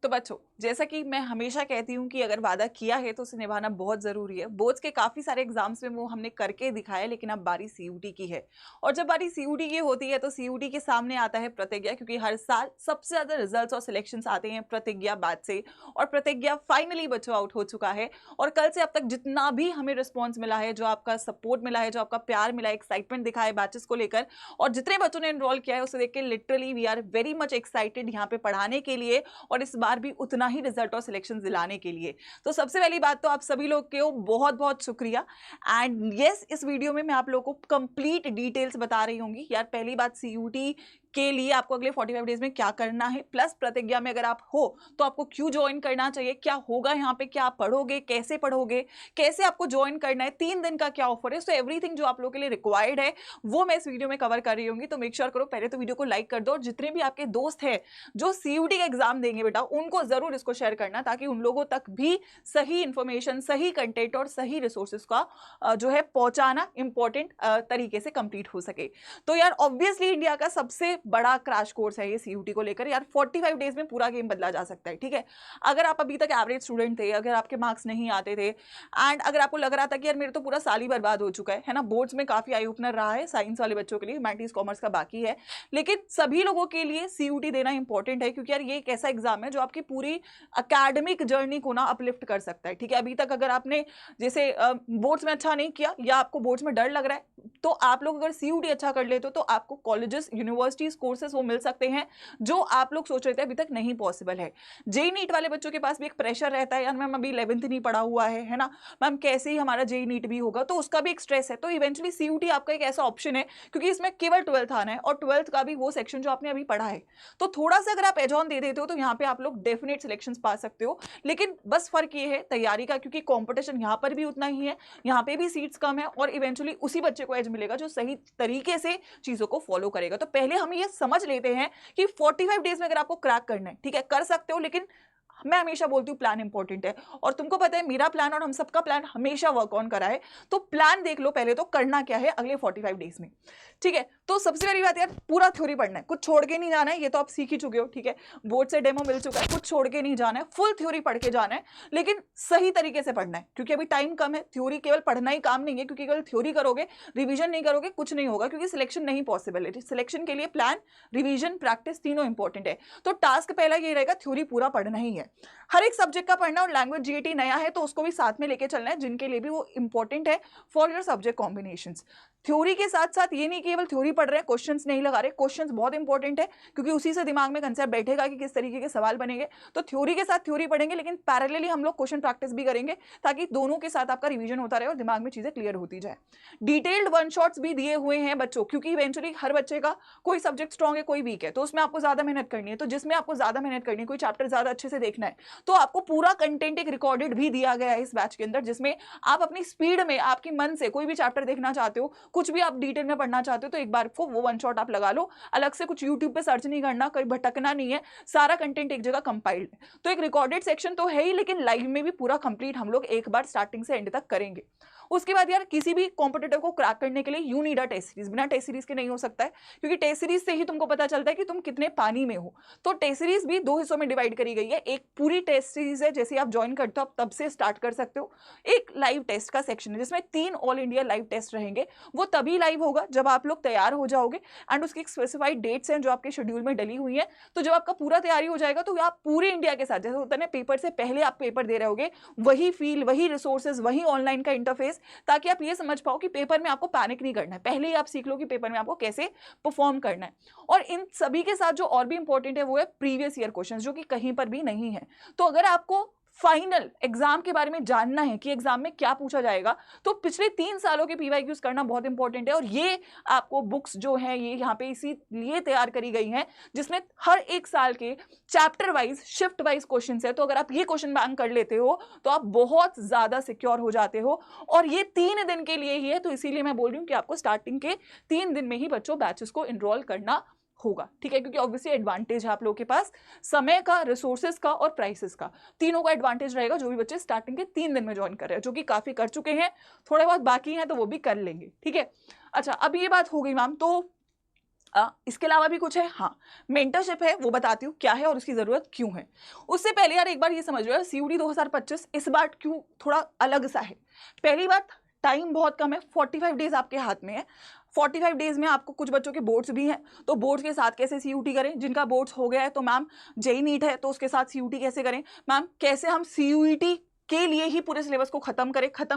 तो बच्चों, जैसा कि मैं हमेशा कहती हूँ कि अगर वादा किया है तो उसे निभाना बहुत ज़रूरी है। बोर्ड्स के काफ़ी सारे एग्जाम्स में वो हमने करके दिखाया, लेकिन अब बारी सीयूटी की है। और जब बारी सीयूटी की होती है तो सीयूटी के सामने आता है प्रतिज्ञा, क्योंकि हर साल सबसे ज़्यादा रिजल्ट्स और सिलेक्शंस आते हैं प्रतिज्ञा बैच से। और प्रतिज्ञा फाइनली बच्चों आउट हो चुका है। और कल से अब तक जितना भी हमें रिस्पॉन्स मिला है, जो आपका सपोर्ट मिला है, जो आपका प्यार मिला है, एक्साइटमेंट दिखा है बैचेस को लेकर, और जितने बच्चों ने एनरोल किया है उसे देख के literally we are very much excited यहाँ पे पढ़ाने के लिए, और इस बार भी उतना ही रिजल्ट और सिलेक्शन दिलाने के लिए। तो सबसे पहली बात तो आप सभी लोग के बहुत बहुत शुक्रिया। एंड यस, इस वीडियो में मैं आप लोगों को कंप्लीट डिटेल्स बता रही होंगी। यार पहली बात, सीयूटी के लिए आपको अगले 45 डेज में क्या करना है, प्लस प्रतिज्ञा में अगर आप हो तो आपको क्यों ज्वाइन करना चाहिए, क्या होगा यहाँ पे, क्या आप पढ़ोगे, कैसे आपको ज्वाइन करना है, 3 दिन का क्या ऑफर है। सो एवरीथिंग जो आप लोगों के लिए रिक्वायर्ड है वो मैं इस वीडियो में कवर कर रही होंगी। तो मेक श्योर करो पहले तो वीडियो को लाइक कर दो, और जितने भी आपके दोस्त हैं जो सीयूटी का एग्जाम देंगे बेटा, उनको जरूर इसको शेयर करना, ताकि उन लोगों तक भी सही इंफॉर्मेशन, सही कंटेंट और सही रिसोर्सेज का जो है पहुंचाना इंपॉर्टेंट तरीके से कंप्लीट हो सके। तो यार ऑब्वियसली इंडिया का सबसे बड़ा क्रैश कोर्स है ये सीयूटी को लेकर। यार 45 डेज में पूरा गेम बदला जा सकता है, ठीक है। अगर आप अभी तक एवरेज स्टूडेंट थे, अगर आपके मार्क्स नहीं आते थे, एंड अगर आपको लग रहा था कि यार मेरे तो पूरा साल ही बर्बाद हो चुका है ना, बोर्ड्स में काफी आई ओपनर रहा है साइंस वाले बच्चों के लिए, ह्यूमैनिटीज कॉमर्स का बाकी है, लेकिन सभी लोगों के लिए सीयूटी देना इंपॉर्टेंट है, क्योंकि यार ये एक ऐसा एग्जाम है जो आपकी पूरी अकेडमिक जर्नी को ना अपलिफ्ट कर सकता है, ठीक है। अभी तक अगर आपने जैसे बोर्ड्स में अच्छा नहीं किया, या आपको बोर्ड्स में डर लग रहा है, तो आप लोग अगर सीयूटी अच्छा कर लेते हो तो आपको कॉलेजेस, यूनिवर्सिटीज, कोर्सेज वो मिल सकते हैं जो आप लोग सोच रहे थे अभी तक नहीं पॉसिबल है। जेई नीट वाले बच्चों के पास भी एक प्रेशर रहता है, यार मैम अभी 11th नहीं पढ़ा हुआ है ना, मैम कैसे ही हमारा जेई नीट भी होगा, तो उसका भी एक स्ट्रेस है। तो इवेंचुअली सीयूटी आपका एक ऐसा ऑप्शन है, क्योंकि इसमें केवल 12th आना है, और 12th का भी वो सेक्शन जो आपने अभी पढ़ा है। तो थोड़ा सा अगर आप एज ऑन दे देते हो तो यहाँ पे आप लोग डेफिनेट सिलेक्शन पा सकते हो। लेकिन बस फर्क ये है तैयारी का, क्योंकि कॉम्पिटिशन यहाँ पर भी उतना ही है, यहाँ पे भी सीट्स कम है, और इवेंचुअली उसी बच्चे को एज मिलेगा जो सही तरीके से चीजों को फॉलो करेगा। तो पहले हम ये समझ लेते हैं कि 45 डेज में अगर आपको क्रैक करना है, ठीक है, कर सकते हो, लेकिन मैं हमेशा बोलती हूँ प्लान इंपॉर्टेंट है। और तुमको पता है मेरा प्लान और हम सबका प्लान हमेशा वर्क ऑन करा है। तो प्लान देख लो पहले, तो करना क्या है अगले 45 डेज में, ठीक है। तो सबसे पहली बात यार, पूरा थ्योरी पढ़ना है, कुछ छोड़ के नहीं जाना है, ये तो आप सीख ही चुके हो, ठीक है, बोर्ड से डेमो मिल चुका है, कुछ छोड़ के नहीं जाना है, फुल थ्योरी पढ़ के जाना है, लेकिन सही तरीके से पढ़ना है, क्योंकि अभी टाइम कम है। थ्योरी केवल पढ़ना ही काम नहीं है, क्योंकि केवल थ्योरी करोगे, रिविजन नहीं करोगे, कुछ नहीं होगा, क्योंकि सिलेक्शन नहीं पॉसिबल है। सिलेक्शन के लिए प्लान, रिविजन, प्रैक्टिस तीनों इंपॉर्टेंट है। तो टास्क पहला ये रहेगा, थ्योरी पूरा पढ़ना ही है, हर एक सब्जेक्ट का पढ़ना, और लैंग्वेज जीएटी नया है तो उसको भी साथ में लेके चलना है, जिनके लिए भी वो इंपॉर्टेंट है for your subject combinations. Theory के साथ साथ ये नहीं केवल थ्योरी पढ़ रहे हैं, क्वेश्चंस नहीं लगा रहे, क्वेश्चंस बहुत इंपॉर्टेंट है, क्योंकि उसी से दिमाग में कंसेप्ट बैठेगा कि किस तरीके के सवाल बनेंगे। तो थ्योरी के साथ थ्योरी पढ़ेंगे, लेकिन पैरेलली हम लोग क्वेश्चन प्रैक्टिस भी करेंगे, ताकि दोनों के साथ आपका रिवीजन होता रहे और दिमाग में चीजें क्लियर होती जाए। डिटेल्ड वन शॉट्स भी दिए हुए हैं बच्चों, क्योंकि इवेंचुअली हर बच्चे का कोई सब्जेक्ट स्ट्रॉन्ग है, कोई वीक है, तो उसमें आपको ज्यादा मेहनत करनी है। तो जिसमें आपको ज्यादा मेहनत करनी है, कोई चैप्टर ज्यादा अच्छे से देखना है, तो आपको पूरा कंटेंट एक रिकॉर्डेड भी दिया गया है इस बैच के अंदर, जिसमें आप अपनी स्पीड में, आपकी मन से कोई भी चैप्टर देखना चाहते हो, कुछ भी आप डिटेल में पढ़ना चाहते हो, तो एक बार को वो वन शॉट आप लगा लो, अलग से कुछ यूट्यूब पे सर्च नहीं करना, कहीं भटकना नहीं है, सारा कंटेंट एक जगह कंपाइल्ड है। तो एक रिकॉर्डेड सेक्शन तो है ही, लेकिन लाइव में भी पूरा कंप्लीट हम लोग एक बार स्टार्टिंग से एंड तक करेंगे। उसके बाद यार किसी भी कॉम्पिटिटर को क्रैक करने के लिए you need a test series, बिना टेस्ट सीरीज के नहीं हो सकता है, क्योंकि टेस्ट सीरीज से ही तुमको पता चलता है कि तुम कितने पानी में हो। तो टेस्ट सीरीज भी 2 हिस्सों में डिवाइड करी गई है। एक पूरी टेस्ट सीरीज है, जैसे आप ज्वाइन करते हो आप तब से स्टार्ट कर सकते हो। एक लाइव टेस्ट का सेक्शन है, जिसमें 3 ऑल इंडिया लाइव टेस्ट रहेंगे। वो तभी लाइव होगा जब आप लोग तैयार हो जाओगे, एंड उसकी एक स्पेसिफाइड डेट्स हैं जो आपके शेड्यूल में डली हुई है। तो जब आपका पूरा तैयारी हो जाएगा, तो आप पूरे इंडिया के साथ, जैसे होता है ना पेपर से पहले आप पेपर दे रहे होगे, वही फील, वही रिसोर्सेज, वही ऑनलाइन का इंटरफेस, ताकि आप ये समझ पाओ कि पेपर में आपको पैनिक नहीं करना है, पहले ही आप सीख लो कि पेपर में आपको कैसे परफॉर्म करना है। और इन सभी के साथ जो और भी इंपॉर्टेंट है वो है प्रीवियस ईयर क्वेश्चंस, जो कि कहीं पर भी नहीं है। तो अगर आपको फाइनल एग्जाम के बारे में जानना है कि एग्जाम में क्या पूछा जाएगा, तो पिछले 3 सालों के पीवाईक्यूज करना बहुत इंपॉर्टेंट है। और ये आपको बुक्स जो है ये यहाँ पे इसीलिए तैयार करी गई हैं, जिसमें हर एक साल के chapter wise, shift wise question है। तो अगर आप ये क्वेश्चन बैंक कर लेते हो तो आप बहुत ज्यादा सिक्योर हो जाते हो। और ये 3 दिन के लिए ही है, तो इसीलिए मैं बोल रही हूँ कि आपको स्टार्टिंग के 3 दिन में ही बच्चों बैचेस को इनरोल करना होगा, ठीक है, क्योंकि ऑब्वियसली एडवांटेज है आप लोगों के पास, समय का, रिसोर्सेज का और प्राइसेस का, तीनों का एडवांटेज रहेगा जो भी बच्चे स्टार्टिंग के 3 दिन में ज्वाइन कर रहे हैं, जो कि काफी कर चुके हैं, थोड़े बहुत बाकी हैं तो वो भी कर लेंगे, ठीक है। अच्छा, अब ये बात हो गई मैम, तो इसके अलावा भी कुछ है, हाँ मेंटरशिप है, वो बताती हूँ क्या है और उसकी ज़रूरत क्यों है। उससे पहले यार एक बार ये समझ लो, सीयूडी 2025 इस बार क्यों थोड़ा अलग सा है। पहली बात, टाइम बहुत कम है, 45 डेज आपके हाथ में है। 45 डेज में आपको, कुछ बच्चों के बोर्ड्स भी हैं, तो बोर्ड्स के साथ कैसे सीयूटी करें। जिनका बोर्ड्स हो गया है तो मैम जेई नीट है, तो उसके साथ सीयूटी कैसे करें। मैम कैसे हम सीयूटी के लिए ही पूरे सिलेबस को खत्म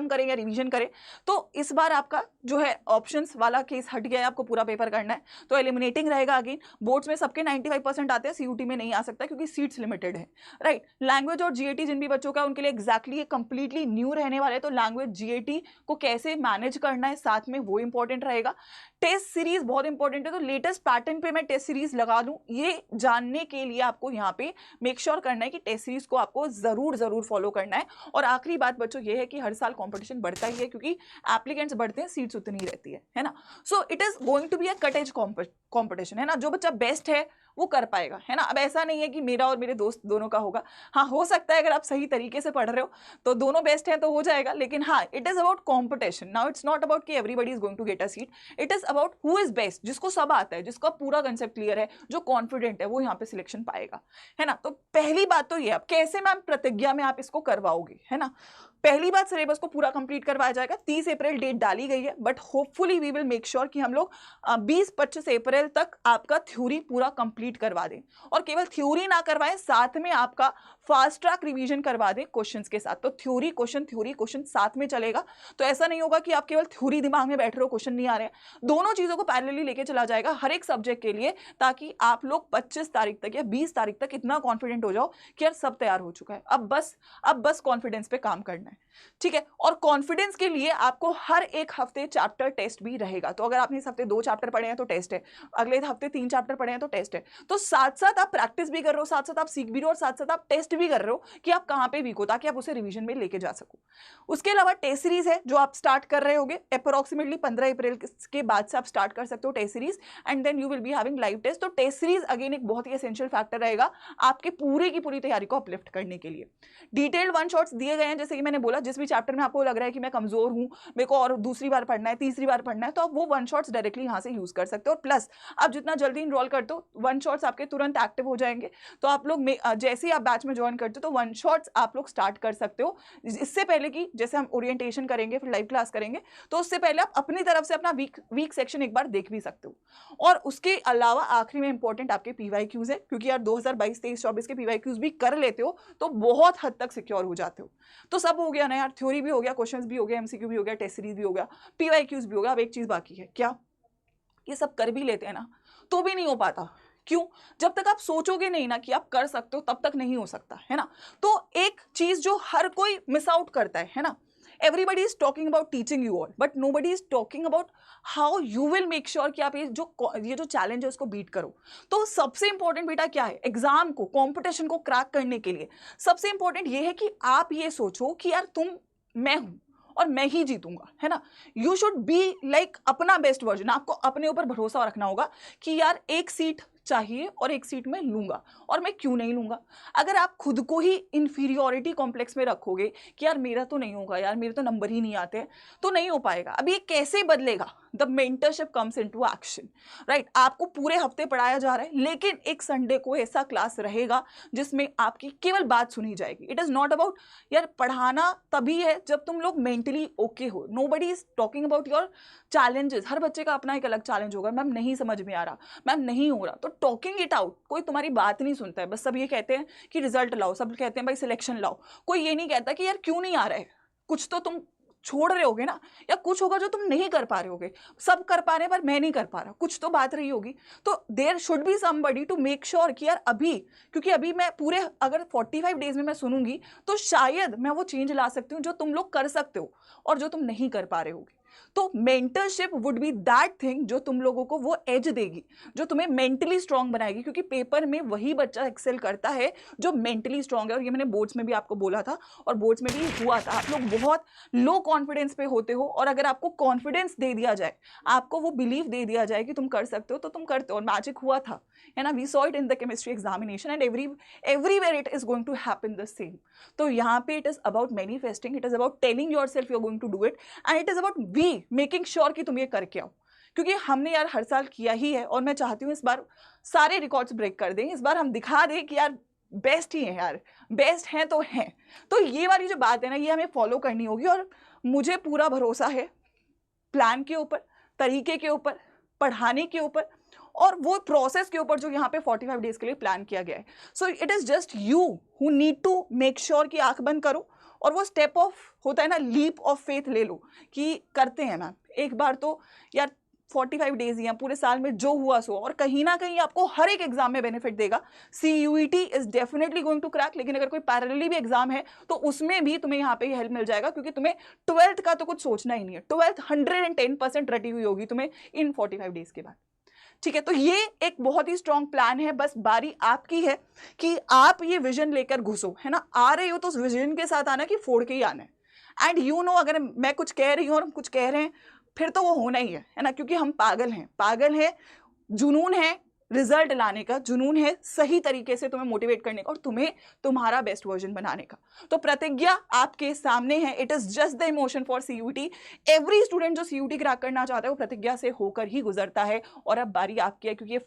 करें या रिवीजन करें। तो इस बार आपका जो है ऑप्शंस वाला केस हट गया है, आपको पूरा पेपर करना है, तो एलिमिनेटिंग रहेगा। अगेन बोर्ड्स में सबके 95% आते हैं, सीयूटी में नहीं आ सकता क्योंकि सीट्स लिमिटेड है, राइट। लैंग्वेज और जीएटी जिन भी बच्चों का, उनके लिए एग्जैक्टली ये कंप्लीटली न्यू रहने वाले हैं, तो लैंग्वेज जीएटी को कैसे मैनेज करना है साथ में, वो इंपॉर्टेंट रहेगा। टेस्ट सीरीज बहुत इंपॉर्टेंट है, तो लेटेस्ट पैटर्न पे मैं टेस्ट सीरीज लगा दूं, ये जानने के लिए आपको यहाँ पे मेक श्योर करना है कि टेस्ट सीरीज को आपको जरूर फॉलो करना है। और आखिरी बात बच्चों ये है कि हर साल कंपटीशन बढ़ता ही है, क्योंकि एप्लीकेंट्स बढ़ते हैं, सीट्स उतनी ही रहती है ना। So it is going to be a cut edge competition, है ना। जो बच्चा बेस्ट है वो कर पाएगा, है ना। अब ऐसा नहीं है कि मेरा और मेरे दोस्त दोनों का होगा, हाँ हो सकता है अगर आप सही तरीके से पढ़ रहे हो तो दोनों बेस्ट हैं तो हो जाएगा, लेकिन हाँ it is about competition. Now it's not about कि everybody is going to get a seat, it is about who is best, जिसको सब आता है, जिसका पूरा कंसेप्ट क्लियर है, जो कॉन्फिडेंट है, वो यहाँ पे सिलेक्शन पाएगा, है ना। तो पहली बात तो ये, अब कैसे मैम प्रतिज्ञा में आप इसको करवाओगे, है ना। पहली बात, सिलेबस को पूरा कंप्लीट करवाया जाएगा। 30 अप्रैल डेट डाली गई है, but hopefully we will make sure कि हम लोग 20-25 अप्रैल तक आपका थ्योरी पूरा कंप्लीट करवा दें, और केवल थ्योरी ना करवाएं, साथ में आपका फास्ट ट्रैक रिवीजन करवा दें क्वेश्चंस के साथ। तो थ्योरी क्वेश्चन साथ में चलेगा, तो ऐसा नहीं होगा कि आप केवल थ्योरी दिमाग में बैठ रहे हो, क्वेश्चन नहीं आ रहे हैं। दोनों चीजों को पैरेलली लेके चला जाएगा हर एक सब्जेक्ट के लिए, ताकि आप लोग 25 तारीख तक या 20 तारीख तक इतना कॉन्फिडेंट हो जाओ कि यार सब तैयार हो चुका है, अब बस कॉन्फिडेंस पे काम करना है, ठीक है। और कॉन्फिडेंस के लिए आपको हर एक हफ्ते चैप्टर टेस्ट भी रहेगा। तो अगर आपने इस हफ्ते 2 चैप्टर पढ़े हैं तो टेस्ट है, अगले हफ्ते 3 चैप्टर पढ़े हैं तो टेस्ट है। तो साथ साथ आप प्रैक्टिस भी कर रहे हो, साथ साथ आप सीख भी रहे हो, और साथ साथ आप टेस्ट भी कर रहे हो कि आप कहां पे वीक हो, ताकि आप उसे रिवीजन में लेके जा सको। उसके अलावा टेस्ट सीरीज है जो आप स्टार्ट कर रहे होगे अप्रोक्सीमेटली 15 अप्रैल के बाद से आप स्टार्ट कर सकते हो test series, and then you will be having live test. तो टेस्ट सीरीज अगेन एक बहुत ही एसेंशियल फैक्टर रहेगा आपके पूरे की पूरी तैयारी को अपलिफ्ट करने के लिए। डिटेल्ड वन शॉट्स दिए गए हैं, जैसे कि मैंने बोला, जिस भी चैप्टर में आपको लग रहा है कि मैं कमजोर हूं, मेरे को और दूसरी बार पढ़ना है, तीसरी बार पढ़ना है, तो आप वो वन शॉट्स डायरेक्टली यहां से यूज कर सकते हो। और प्लस आप जितना जल्दी इनरोल करते हो, वन शॉट्स आपके तुरंत एक्टिव हो जाएंगे। तो आप लोग जैसे ही आप बैच में ज्वाइन करते हो, तो वन शॉट्स आप लोग स्टार्ट कर सकते हो। इससे पहले कि जैसे हम ओरिएंटेशन करेंगे, फिर लाइव क्लास करेंगे, तो उससे पहले आप अपनी तरफ से अपना वीक सेक्शन एक बार देख भी सकते हो। और उसके अलावा आखिरी में इंपॉर्टेंट आपके पीवाईक्यूज है, क्योंकि यार 2022, 23, 24 के पीवाईक्यूज भी कर लेते हो तो बहुत हद तक सिक्योर हो जाते हो। तो सब हो गया ना यार, थ्योरी भी हो गया, क्वेश्चंस भी हो गया, एमसीक्यू भी हो गया, टेस्ट सीरीज भी हो गया, पीवाईक्यूज भी हो गया। अब एक चीज बाकी है, क्या ये सब कर भी लेते हैं ना तो भी नहीं हो पाता। क्यों? जब तक आप सोचोगे नहीं ना कि आप कर सकते हो, तब तक नहीं हो सकता, है ना। तो एक चीज जो हर कोई मिस आउट करता है ना, everybody is talking about teaching you all, but nobody is talking about how you will make sure कि आप ये जो चैलेंज है उसको बीट करो। तो सबसे इंपॉर्टेंट बेटा क्या है, एग्जाम को, कॉम्पिटिशन को क्रैक करने के लिए सबसे इंपॉर्टेंट ये है कि आप ये सोचो कि यार मैं हूं और मैं ही जीतूंगा, है ना। यू शुड बी लाइक अपना बेस्ट वर्जन। आपको अपने ऊपर भरोसा रखना होगा कि यार एक सीट चाहिए और एक सीट में लूंगा, और मैं क्यों नहीं लूंगा। अगर आप खुद को ही इंफीरियोरिटी कॉम्प्लेक्स में रखोगे कि यार मेरा तो नहीं होगा, यार मेरे तो नंबर ही नहीं आते, तो नहीं हो पाएगा। अब ये कैसे बदलेगा? The mentorship comes into action, right. आपको पूरे हफ्ते पढ़ाया जा रहा है, लेकिन एक संडे को ऐसा क्लास रहेगा जिसमें आपकी केवल बात सुनी जाएगी। इट इज नॉट अबाउट यार पढ़ाना तभी है जब तुम लोग मेंटली ओके हो। Nobody is talking about your challenges. हर बच्चे का अपना एक अलग चैलेंज होगा, मैम नहीं समझ में आ रहा, मैम नहीं हो रहा, तो टॉकिंग इट आउट। कोई तुम्हारी बात नहीं सुनता है, बस सब ये कहते हैं कि रिजल्ट लाओ, सब कहते हैं भाई सिलेक्शन लाओ। कोई ये नहीं कहता कि यार क्यों नहीं आ रहा है, कुछ तो तुम छोड़ रहे होगे ना, या कुछ होगा जो तुम नहीं कर पा रहे होगे। सब कर पा रहे हैं पर मैं नहीं कर पा रहा, कुछ तो बात रही होगी। तो there should be somebody to make sure कि यार अभी, क्योंकि अभी मैं पूरे अगर 45 डेज में मैं सुनूंगी तो शायद मैं वो चेंज ला सकती हूँ जो तुम लोग कर सकते हो और जो तुम नहीं कर पा रहे होगे। तो mentorship would be that thing जो तुम लोगों को वो एज देगी, जो तुम्हें मेंटली स्ट्रांग बनाएगी, क्योंकि पेपर में वही बच्चा एक्सेल करता है जो मेंटली स्ट्रांग है। और ये मैंने बोर्ड्स में भी आपको बोला था, और बोर्ड्स में भी हुआ था। आप लोग बहुत लो कॉन्फिडेंस पे होते हो, और अगर आपको कॉन्फिडेंस दे दिया जाए, आपको वो बिलीव दे दिया जाए कि तुम कर सकते हो, तो तुम करते हो। और मैजिक हुआ था, है ना। We saw it in the chemistry examination, and everywhere it is going to happen the same. तो यहाँ पे it is about manifesting, it is about telling yourself you are going to do it, and it is about we making sure कि तुम ये करके आओ। क्योंकि हमने यार हर साल किया ही है और मैं चाहती हूँ इस बार सारे रिकॉर्ड्स ब्रेक कर दें, इस बार हम दिखा दें कि यार बेस्ट ही है यार, बेस्ट हैं तो हैं। तो ये वाली जो बात है ना, ये हमें फॉलो करनी होगी और मुझे पूरा भरोसा है प्लान के ऊपर, तरीके के ऊपर, पढ़ाने के ऊपर और वो प्रोसेस के ऊपर जो यहाँ पे 45 डेज के लिए प्लान किया गया है। So it is just you who need to make sure कि आंख बंद करो और वो स्टेप ऑफ होता है ना, लीप ऑफ फेथ ले लो कि करते हैं मैम एक बार तो यार 45 डेज या पूरे साल में जो हुआ सो, और कहीं ना कहीं आपको हर एक एग्जाम में बेनिफिट देगा। CUET is definitely going to crack, लेकिन अगर कोई पैरेलली भी एग्जाम है तो उसमें भी तुम्हें यहाँ पे हेल्प मिल जाएगा, क्योंकि तुम्हें 12th का तो कुछ सोचना ही नहीं है। 12th 110% रटी हुई होगी तुम्हें इन 45 डेज के बाद। ठीक है, तो ये एक बहुत ही स्ट्रॉन्ग प्लान है। बस बारी आपकी है कि आप ये विजन लेकर घुसो, है ना। आ रहे हो तो उस विजन के साथ आना कि फोड़ के ही आना है। एंड यू नो, अगर मैं कुछ कह रही हूँ और कुछ कह रहे हैं फिर तो वो होना ही है ना, क्योंकि हम पागल हैं, पागल है, जुनून है रिजल्ट लाने का, जुनून है सही तरीके से तुम्हें मोटिवेट करने का और तुम्हें तुम्हारा बेस्ट वर्जन बनाने का। तो प्रतिज्ञा आपके सामने है। It is just the emotion for CUT। Every student जो CUT क्रैक करना चाहता है वो प्रतिज्ञा से होकर ही गुजरता है। और अब बारी आपकी है, क्योंकि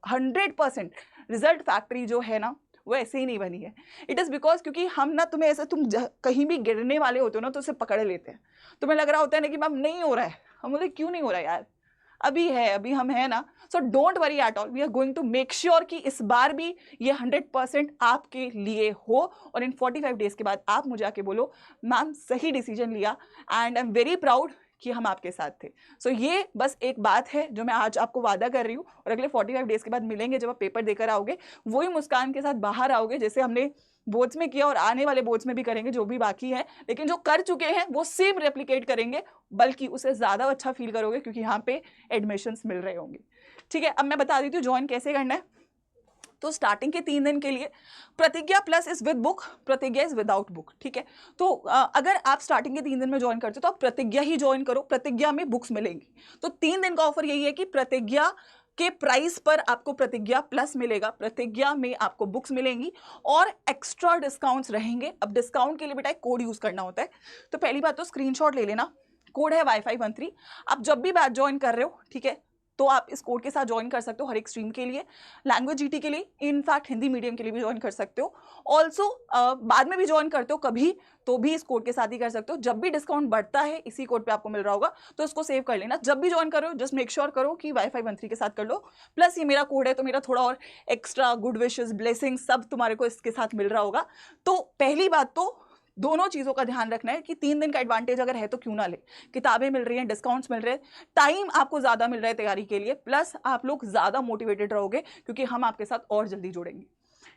100% रिजल्ट फैक्ट्री जो है ना वो ऐसे ही नहीं बनी है। इट इज़ बिकॉज क्योंकि हम ना, तुम्हें ऐसा, तुम कहीं भी गिरने वाले होते हो ना तो उसे पकड़ लेते हैं। तुम्हें लग रहा होता है ना कि मैम नहीं हो रहा है, हम बोले क्यों नहीं हो रहा है यार, अभी है, अभी हम है ना। So don't worry at all, we are going to make sure कि इस बार भी ये 100% आपके लिए हो। और इन 45 डेज के बाद आप मुझे आके बोलो मैम सही डिसीजन लिया, and I am very proud कि हम आपके साथ थे। सो ये बस एक बात है जो मैं आज आपको वादा कर रही हूँ, और अगले 45 डेज के बाद मिलेंगे जब आप पेपर देकर आओगे, वही मुस्कान के साथ बाहर आओगे जैसे हमने बोर्ड्स में किया और आने वाले बोर्ड्स में भी करेंगे, जो भी बाकी है। लेकिन जो कर चुके हैं वो सेम रेप्लिकेट करेंगे, बल्कि उससे ज़्यादा अच्छा फील करोगे, क्योंकि यहाँ पे एडमिशन्स मिल रहे होंगे। ठीक है, अब मैं बता देती हूँ ज्वाइन कैसे करना है। तो स्टार्टिंग के 3 दिन के लिए प्रतिज्ञा प्लस इज विद बुक, प्रतिज्ञा इज विदाउट बुक। ठीक है, तो अगर आप स्टार्टिंग के 3 दिन में ज्वाइन करते हो तो आप प्रतिज्ञा ही ज्वाइन करो, प्रतिज्ञा में बुक्स मिलेंगी। तो 3 दिन का ऑफर यही है कि प्रतिज्ञा के प्राइस पर आपको प्रतिज्ञा प्लस मिलेगा, प्रतिज्ञा में आपको बुक्स मिलेंगी और एक्स्ट्रा डिस्काउंट्स रहेंगे। अब डिस्काउंट के लिए बेटा एक कोड यूज करना होता है। तो पहली बात तो स्क्रीनशॉट ले लेना, कोड है Wi-Fi 13। आप जब भी बैच ज्वाइन कर रहे हो, ठीक है, तो आप इस कोड के साथ ज्वाइन कर सकते हो हर एक स्ट्रीम के लिए, लैंग्वेज GT के लिए, इनफैक्ट हिंदी मीडियम के लिए भी ज्वाइन कर सकते हो। ऑल्सो बाद में भी ज्वाइन करते हो कभी तो भी इस कोड के साथ ही कर सकते हो। जब भी डिस्काउंट बढ़ता है इसी कोड पे आपको मिल रहा होगा, तो इसको सेव कर लेना। जब भी ज्वाइन करो जस्ट मेक श्योर करो कि Wi-Fi 13 के साथ कर लो। प्लस ये मेरा कोड है तो मेरा थोड़ा और एक्स्ट्रा गुड विशेस, ब्लेसिंग सब तुम्हारे को इसके साथ मिल रहा होगा। तो पहली बात तो दोनों चीज़ों का ध्यान रखना है कि 3 दिन का एडवांटेज अगर है तो क्यों ना ले। किताबें मिल रही हैं, डिस्काउंट्स मिल रहे हैं, टाइम आपको ज़्यादा मिल रहा है तैयारी के लिए, प्लस आप लोग ज़्यादा मोटिवेटेड रहोगे क्योंकि हम आपके साथ और जल्दी जुड़ेंगे।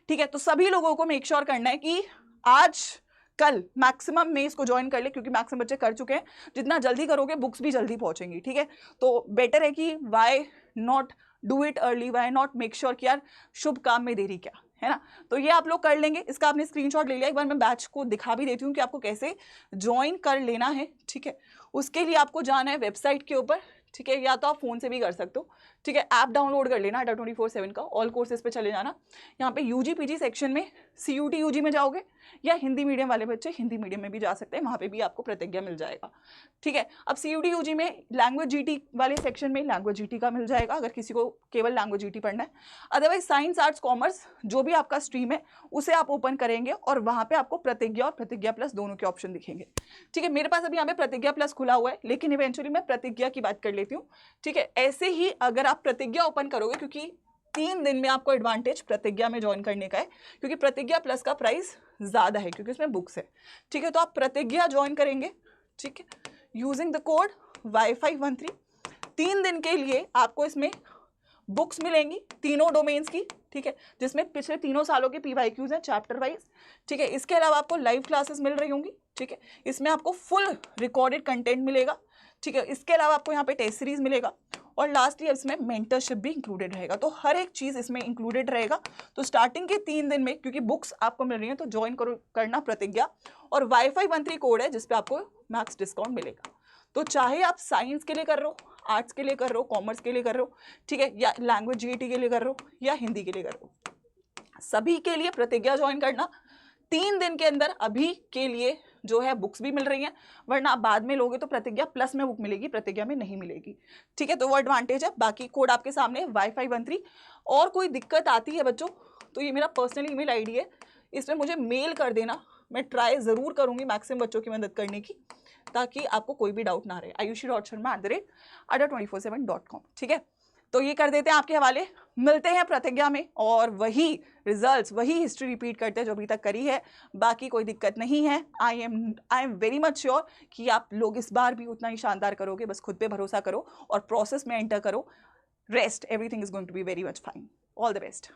ठीक है, तो सभी लोगों को मेक श्योर करना है कि आज कल मैक्सिमम में इसको ज्वाइन कर ले, क्योंकि मैक्सिमम बच्चे कर चुके हैं। जितना जल्दी करोगे बुक्स भी जल्दी पहुंचेंगी। ठीक है, तो बेटर है कि why not do it early, why not make sure कि यार शुभ काम में देरी क्या, है ना। तो ये आप लोग कर लेंगे। इसका आपने स्क्रीनशॉट ले लिया, एक बार मैं बैच को दिखा भी देती हूँ कि आपको कैसे ज्वाइन कर लेना है। ठीक है, उसके लिए आपको जाना है वेबसाइट के ऊपर। ठीक है, या तो आप फोन से भी कर सकते हो। ठीक है, ऐप डाउनलोड कर लेना ADA 24/7 का, ऑल कोर्सेज पे चले जाना। यहाँ पे UG PG सेक्शन में CUT UG में जाओगे, या हिंदी मीडियम वाले बच्चे हिंदी मीडियम में भी जा सकते हैं, वहाँ पे भी आपको प्रतिज्ञा मिल जाएगा। ठीक है, अब CUT UG में लैंग्वेज GT वाले सेक्शन में लैंग्वेज GT का मिल जाएगा, अगर किसी को केवल लैंग्वेज GT पढ़ना है। अदरवाइज साइंस, आर्ट्स, कॉमर्स जो भी आपका स्ट्रीम है उसे आप ओपन करेंगे और वहाँ पे आपको प्रतिज्ञा और प्रतिज्ञा प्लस दोनों के ऑप्शन दिखेंगे। ठीक है, मेरे पास अभी यहाँ पे प्रतिज्ञा प्लस खुला हुआ है, लेकिन इवेंचुअली मैं प्रतिज्ञा की बात कर लेती हूँ। ठीक है, ऐसे ही अगर आप प्रतिज्ञा ओपन करोगे, क्योंकि 3 दिन में आपको एडवांटेज प्रतिज्ञा में ज्वाइन करने का है, क्योंकि प्रतिज्ञा प्लस का प्राइस ज़्यादा है क्योंकि इसमें बुक्स है। ठीक है, तो आप प्रतिज्ञा ज्वाइन करेंगे। ठीक है, यूजिंग द कोड Wi-Fi 13। 3 दिन के लिए आपको इसमें बुक्स मिलेंगी तीनों डोमेन्स की। ठीक है, जिसमें पिछले 3 सालों के PYQs हैं चैप्टर वाइज। ठीक है, इसके अलावा आपको लाइव क्लासेस मिल रही होंगी। ठीक है, इसमें आपको फुल रिकॉर्डेड कंटेंट मिलेगा। ठीक है, इसके अलावा आपको यहाँ पे टेस्ट सीरीज मिलेगा, और लास्टली इसमें मेंटरशिप भी इंक्लूडेड रहेगा। तो हर एक चीज़ इसमें इंक्लूडेड रहेगा। तो स्टार्टिंग के 3 दिन में क्योंकि बुक्स आपको मिल रही हैं तो ज्वाइन करना प्रतिज्ञा, और Wi-Fi 13 कोड है जिसपे आपको मैक्स डिस्काउंट मिलेगा। तो चाहे आप साइंस के लिए कर रहे हो, आर्ट्स के लिए कर रहे हो, कॉमर्स के लिए कर रहे हो, ठीक है, या लैंग्वेज GT के लिए कर रहे हो, या हिंदी के लिए कर रहे हो, सभी के लिए प्रतिज्ञा ज्वाइन करना। 3 दिन के अंदर अभी के लिए जो है बुक्स भी मिल रही हैं, वरना आप बाद में लोगे तो प्रतिज्ञा प्लस में बुक मिलेगी, प्रतिज्ञा में नहीं मिलेगी। ठीक है, तो वो एडवांटेज है। बाकी कोड आपके सामने Wi-Fi 13। और कोई दिक्कत आती है बच्चों तो ये मेरा पर्सनल ईमेल आईडी है, इसमें मुझे मेल कर देना, मैं ट्राई ज़रूर करूँगी मैक्सिमम बच्चों की मदद करने की, ताकि आपको कोई भी डाउट ना रहे। ayushi.sharma@247.com। ठीक है, तो ये कर देते हैं आपके हवाले। मिलते हैं प्रतिज्ञा में और वही रिजल्ट्स, वही हिस्ट्री रिपीट करते हैं जो अभी तक करी है। बाकी कोई दिक्कत नहीं है। I am very much sure कि आप लोग इस बार भी उतना ही शानदार करोगे। बस खुद पे भरोसा करो और प्रोसेस में एंटर करो। Rest, everything is going to be very much fine. All the best.